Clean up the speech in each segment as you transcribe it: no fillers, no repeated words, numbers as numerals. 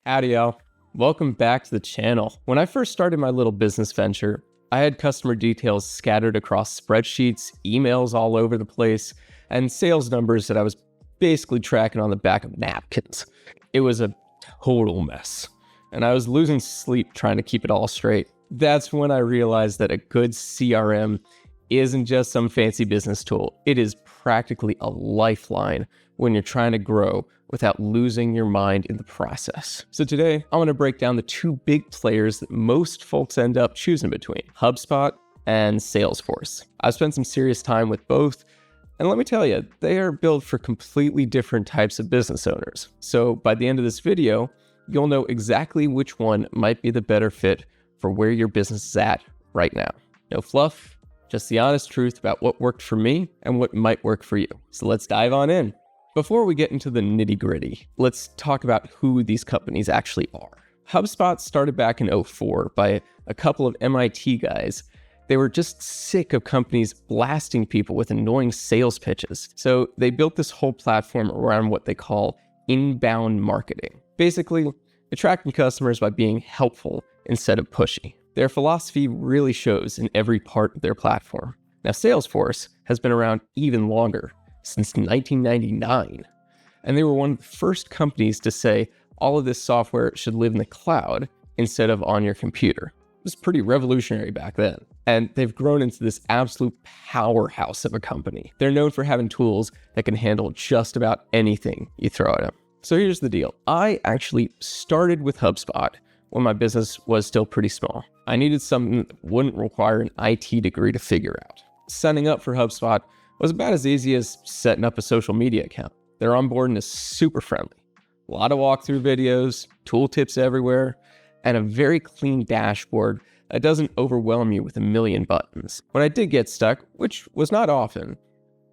Howdy, y'all. Welcome back to the channel. When I first started my little business venture, I had customer details scattered across spreadsheets, emails all over the place, and sales numbers that I was basically tracking on the back of napkins. It was a total mess, and I was losing sleep trying to keep it all straight. That's when I realized that a good CRM isn't just some fancy business tool. It is practically a lifeline when you're trying to grow without losing your mind in the process. So today, I'm going to break down the two big players that most folks end up choosing between, HubSpot and Salesforce. I've spent some serious time with both, and let me tell you, they are built for completely different types of business owners. So by the end of this video, you'll know exactly which one might be the better fit for where your business is at right now. No fluff, just the honest truth about what worked for me and what might work for you. So let's dive on in. Before we get into the nitty-gritty, let's talk about who these companies actually are. HubSpot started back in 2004 by a couple of MIT guys. They were just sick of companies blasting people with annoying sales pitches. So they built this whole platform around what they call inbound marketing. Basically, attracting customers by being helpful instead of pushy. Their philosophy really shows in every part of their platform. Now, Salesforce has been around even longer, since 1999. And they were one of the first companies to say all of this software should live in the cloud instead of on your computer. It was pretty revolutionary back then. And they've grown into this absolute powerhouse of a company. They're known for having tools that can handle just about anything you throw at them. So here's the deal. I actually started with HubSpot when my business was still pretty small. I needed something that wouldn't require an IT degree to figure out. Signing up for HubSpot was about as easy as setting up a social media account. Their onboarding is super friendly. A lot of walkthrough videos, tooltips everywhere, and a very clean dashboard that doesn't overwhelm you with a million buttons. When I did get stuck, which was not often,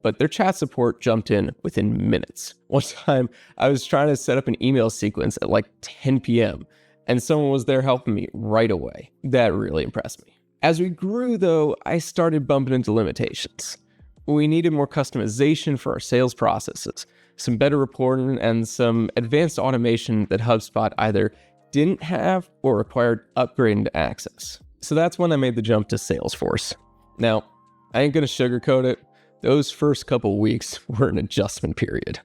but their chat support jumped in within minutes. One time, I was trying to set up an email sequence at like 10 p.m., and someone was there helping me right away. That really impressed me. As we grew, though, I started bumping into limitations. We needed more customization for our sales processes, some better reporting, and some advanced automation that HubSpot either didn't have or required upgrading to access. So that's when I made the jump to Salesforce. Now, I ain't gonna sugarcoat it. Those first couple weeks were an adjustment period.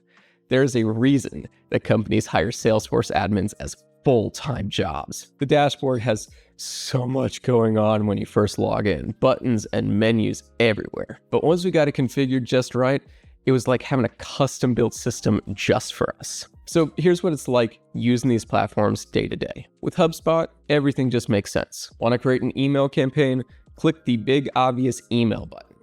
There's a reason that companies hire Salesforce admins as full-time jobs. The dashboard has so much going on when you first log in, buttons and menus everywhere. But once we got it configured just right, it was like having a custom-built system just for us. So here's what it's like using these platforms day to day. With HubSpot, everything just makes sense. Want to create an email campaign? Click the big obvious email button.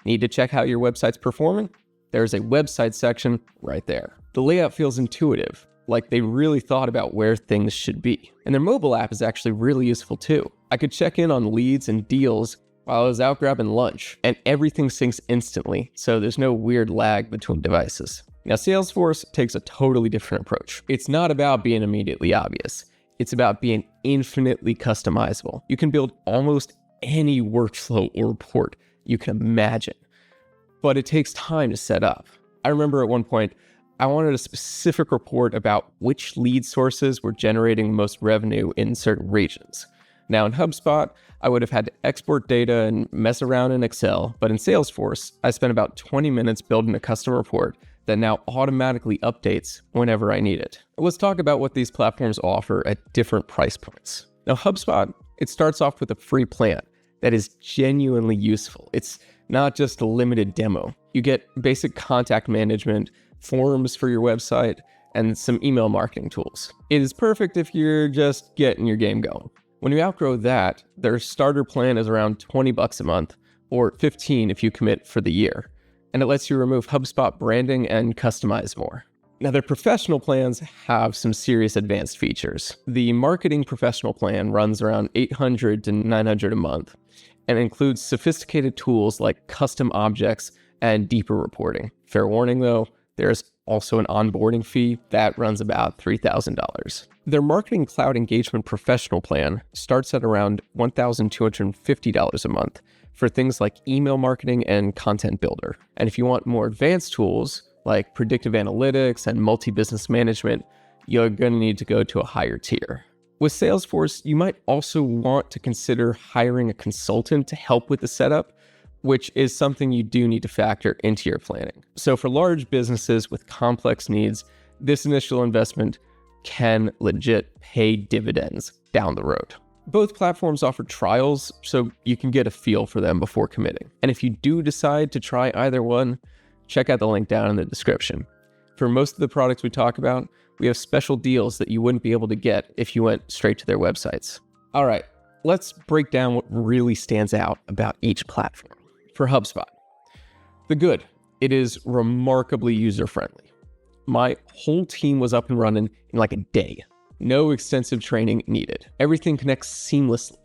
Need to check how your website's performing? There's a website section right there. The layout feels intuitive, like they really thought about where things should be. And their mobile app is actually really useful too. I could check in on leads and deals while I was out grabbing lunch, and everything syncs instantly, so there's no weird lag between devices. Now, Salesforce takes a totally different approach. It's not about being immediately obvious. It's about being infinitely customizable. You can build almost any workflow or report you can imagine, but it takes time to set up. I remember at one point, I wanted a specific report about which lead sources were generating the most revenue in certain regions. Now in HubSpot, I would have had to export data and mess around in Excel, but in Salesforce, I spent about 20 minutes building a custom report that now automatically updates whenever I need it. Let's talk about what these platforms offer at different price points. Now HubSpot, it starts off with a free plan that is genuinely useful. It's not just a limited demo. You get basic contact management, forms for your website, and some email marketing tools. It is perfect if you're just getting your game going. When you outgrow that, their starter plan is around $20 a month, or $15 if you commit for the year. And it lets you remove HubSpot branding and customize more. Now, their professional plans have some serious advanced features. The marketing professional plan runs around $800 to $900 a month and includes sophisticated tools like custom objects and deeper reporting. Fair warning though, there's also an onboarding fee that runs about $3,000. Their Marketing Cloud Engagement Professional Plan starts at around $1,250 a month for things like email marketing and content builder. And if you want more advanced tools like predictive analytics and multi-business management, you're going to need to go to a higher tier. With Salesforce, you might also want to consider hiring a consultant to help with the setup, which is something you do need to factor into your planning. So for large businesses with complex needs, this initial investment can legit pay dividends down the road. Both platforms offer trials, so you can get a feel for them before committing. And if you do decide to try either one, check out the link down in the description. For most of the products we talk about, we have special deals that you wouldn't be able to get if you went straight to their websites. All right, let's break down what really stands out about each platform. For HubSpot, the good, it is remarkably user-friendly. My whole team was up and running in like a day. No extensive training needed. Everything connects seamlessly.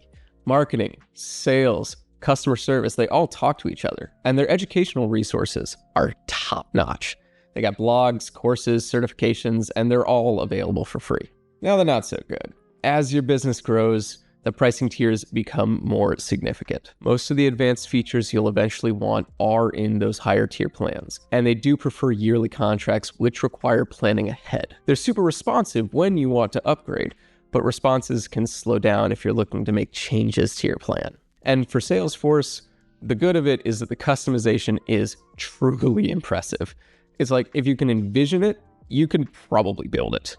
Marketing, sales, customer service, they all talk to each other. And their educational resources are top-notch. They got blogs, courses, certifications, and they're all available for free. Now they're not so good. As your business grows, the pricing tiers become more significant. Most of the advanced features you'll eventually want are in those higher tier plans, and they do prefer yearly contracts which require planning ahead. They're super responsive when you want to upgrade, but responses can slow down if you're looking to make changes to your plan. And for Salesforce, the good of it is that the customization is truly impressive. It's like if you can envision it, you can probably build it.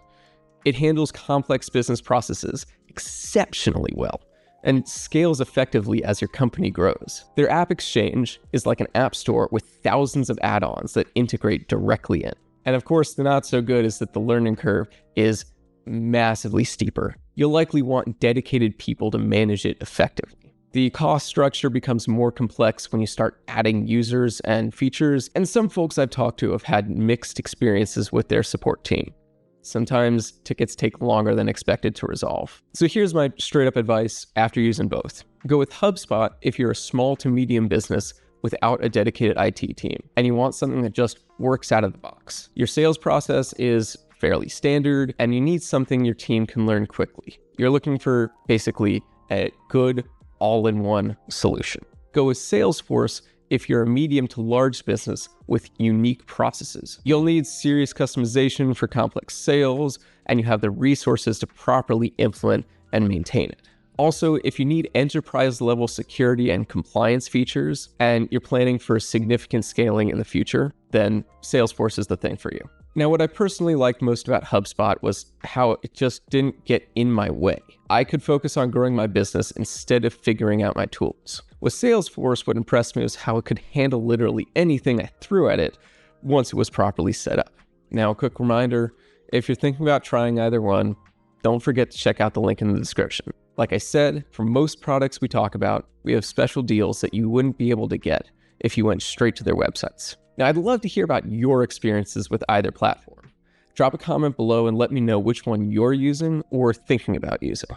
It handles complex business processes exceptionally well and scales effectively as your company grows. Their app exchange is like an app store with thousands of add-ons that integrate directly in. And of course, the not so good is that the learning curve is massively steeper. You'll likely want dedicated people to manage it effectively. The cost structure becomes more complex when you start adding users and features, and some folks I've talked to have had mixed experiences with their support team. Sometimes tickets take longer than expected to resolve. So here's my straight up advice after using both. Go with HubSpot if you're a small to medium business without a dedicated IT team, and you want something that just works out of the box. Your sales process is fairly standard, and you need something your team can learn quickly. You're looking for basically a good all-in-one solution. Go with Salesforce if you're a medium to large business with unique processes. You'll need serious customization for complex sales, and you have the resources to properly implement and maintain it. Also, if you need enterprise-level security and compliance features, and you're planning for significant scaling in the future, then Salesforce is the thing for you. Now, what I personally liked most about HubSpot was how it just didn't get in my way. I could focus on growing my business instead of figuring out my tools. With Salesforce, what impressed me was how it could handle literally anything I threw at it once it was properly set up. Now, a quick reminder, if you're thinking about trying either one, don't forget to check out the link in the description. Like I said, for most products we talk about, we have special deals that you wouldn't be able to get if you went straight to their websites. Now, I'd love to hear about your experiences with either platform. Drop a comment below and let me know which one you're using or thinking about using.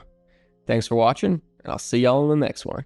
Thanks for watching, and I'll see y'all in the next one.